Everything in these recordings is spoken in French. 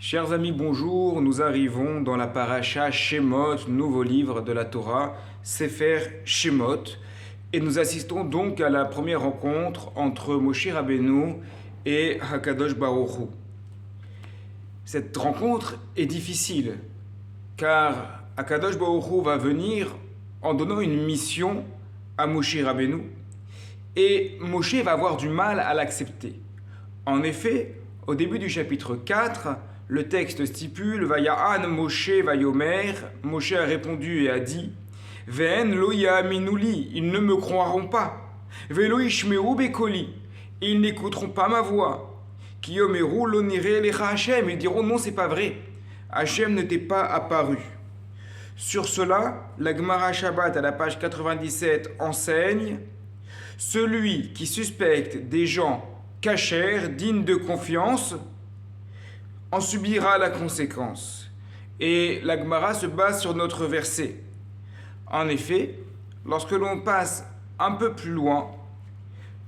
Chers amis, bonjour. Nous arrivons dans la paracha Shemot, nouveau livre de la Torah, Sefer Shemot. Et nous assistons donc à la première rencontre entre Moshe Rabbeinu et Hakadosh Baruch Hu. Cette rencontre est difficile, car Hakadosh Baruch Hu va venir en donnant une mission à Moshe Rabbeinu, et Moshe va avoir du mal à l'accepter. En effet, au début du chapitre 4, le texte stipule Vaya'an Moshe Vayomer. Moshe a répondu et a dit Ve'en lo ya'aminuli, ils ne me croiront pas. Ve'lo yishmeru bekoli, ils n'écouteront pas ma voix. Ki yomeru lo nireh lecha Hashem, ils diront non, c'est pas vrai. Hashem ne t'est pas apparu. Sur cela, la Gemara Shabbat à la page 97 enseigne celui qui suspecte des gens cachers, dignes de confiance, en subira la conséquence. Et la Gemara se base sur notre verset. En effet, lorsque l'on passe un peu plus loin,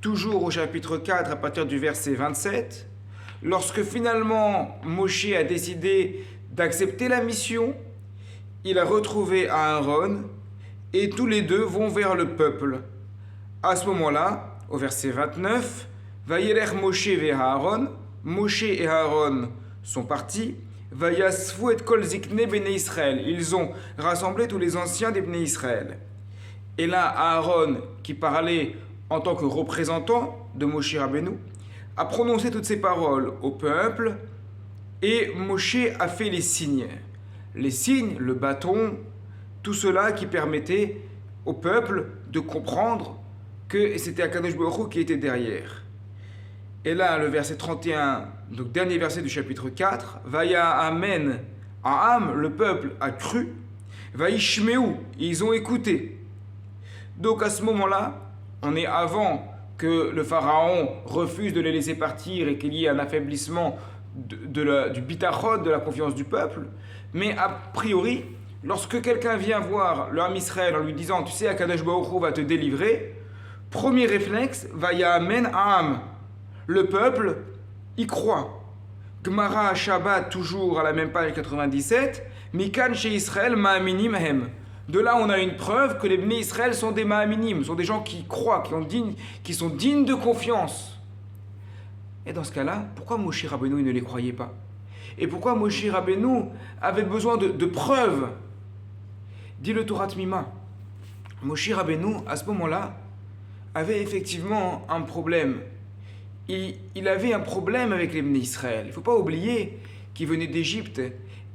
toujours au chapitre 4 à partir du verset 27, lorsque finalement Moshe a décidé d'accepter la mission, il a retrouvé Aaron et tous les deux vont vers le peuple. À ce moment-là, au verset 29, Vayelech Moshe ve Aaron, Moshe et Aaron sont partis. Vayasfu et kol zikne bnei Israël, ils ont rassemblé tous les anciens des bnei Israël. Et là, Aaron, qui parlait en tant que représentant de Moshe Rabbeinu, a prononcé toutes ces paroles au peuple, et Moshe a fait les signes. Les signes, le bâton, tout cela qui permettait au peuple de comprendre que c'était Akadosh Baruch Hu qui était derrière. Et là, le verset 31, donc dernier verset du chapitre 4, Vaya Amen, Aham, le peuple a cru, Vaishmeu, ils ont écouté. Donc à ce moment-là, on est avant que le pharaon refuse de les laisser partir et qu'il y ait un affaiblissement du bitachon, de la confiance du peuple. Mais a priori, lorsque quelqu'un vient voir le Ham Israël en lui disant, tu sais, Akadosh Baruch Hu va te délivrer, premier réflexe, Vaya Amen, Aham. Le peuple y croit. Gemara Shabbat, toujours à la même page 97, Mikan chez Israël ma'aminim hem. De là, on a une preuve que les Bnei Israël sont des ma'aminim, sont des gens qui croient, qui sont dignes de confiance. Et dans ce cas-là, pourquoi Moshe Rabbeinu ne les croyait pas? Et pourquoi Moshe Rabbeinu avait besoin de preuves? Dit le Torah Tmima. Moshe Rabbeinu, à ce moment-là, avait effectivement un problème. Il avait un problème avec les Bnei Israël. Il ne faut pas oublier qu'il venait d'Égypte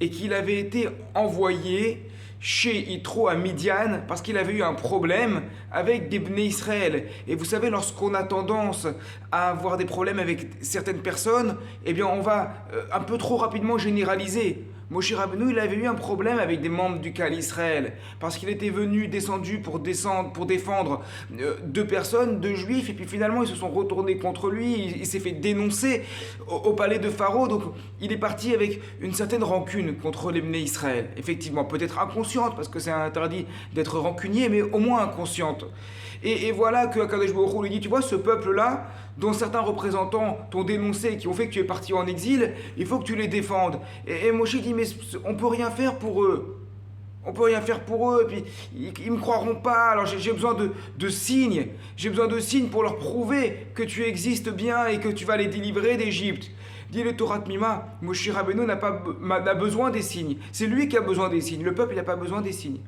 et qu'il avait été envoyé chez Yitro à Midian parce qu'il avait eu un problème avec des Bnei Israël. Et vous savez, lorsqu'on a tendance à avoir des problèmes avec certaines personnes, eh bien on va un peu trop rapidement généraliser. Moshe Rabbeinu, il avait eu un problème avec des membres du Kal Israël parce qu'il était descendu pour défendre deux personnes, deux juifs, et puis finalement ils se sont retournés contre lui, il s'est fait dénoncer au palais de Pharaon, donc il est parti avec une certaine rancune contre les Bnei Israël. Effectivement, peut-être inconsciente parce que c'est interdit d'être rancunier, mais au moins inconsciente. Et voilà que Akadosh Baruch Hu lui dit, tu vois, ce peuple-là, dont certains représentants t'ont dénoncé, qui ont fait que tu es parti en exil, il faut que tu les défendes. Et Moshe dit, mais on peut rien faire pour eux. On peut rien faire pour eux, et puis ils me croiront pas, alors j'ai besoin de signes. J'ai besoin de signes pour leur prouver que tu existes bien et que tu vas les délivrer d'Égypte. Dit le Torah Tmima, Moshe Rabbeinu n'a besoin des signes. C'est lui qui a besoin des signes, le peuple n'a pas besoin des signes.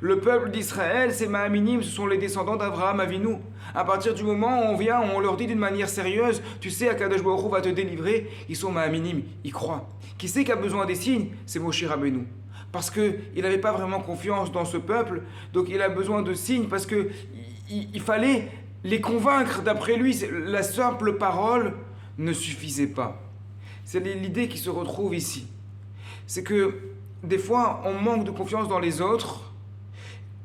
Le peuple d'Israël, c'est Ma'aminim, ce sont les descendants d'Abraham Avinu. À partir du moment où on vient, on leur dit d'une manière sérieuse, tu sais, Akadosh Baruch Hu va te délivrer, ils sont Ma'aminim, ils croient. Qui c'est qui a besoin des signes? C'est Moshe Rabbeinu. Parce qu'il n'avait pas vraiment confiance dans ce peuple, donc il a besoin de signes, parce qu'il fallait les convaincre. D'après lui, la simple parole ne suffisait pas. C'est l'idée qui se retrouve ici. C'est que des fois, on manque de confiance dans les autres,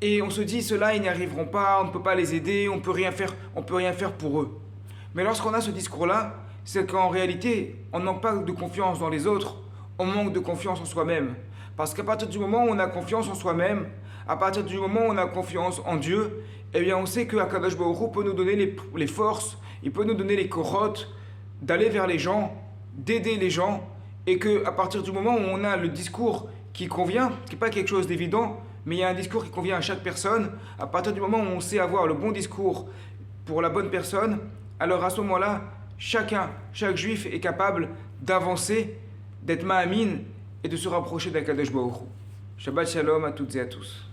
et on se dit, ceux-là, ils n'y arriveront pas, on ne peut pas les aider, on peut rien faire pour eux. Mais lorsqu'on a ce discours-là, c'est qu'en réalité, on ne manque pas de confiance dans les autres, on manque de confiance en soi-même. Parce qu'à partir du moment où on a confiance en soi-même, à partir du moment où on a confiance en Dieu, eh bien on sait que Akadosh Baruch Hu peut nous donner les forces, il peut nous donner les korotes d'aller vers les gens, d'aider les gens Et que à partir du moment où on a le discours qui convient, qui n'est pas quelque chose d'évident, mais il y a un discours qui convient à chaque personne, à partir du moment où on sait avoir le bon discours pour la bonne personne, alors à ce moment-là, chaque juif est capable d'avancer, d'être ma'amin et de se rapprocher d'Akadosh Baruch Hu. Shabbat shalom à toutes et à tous.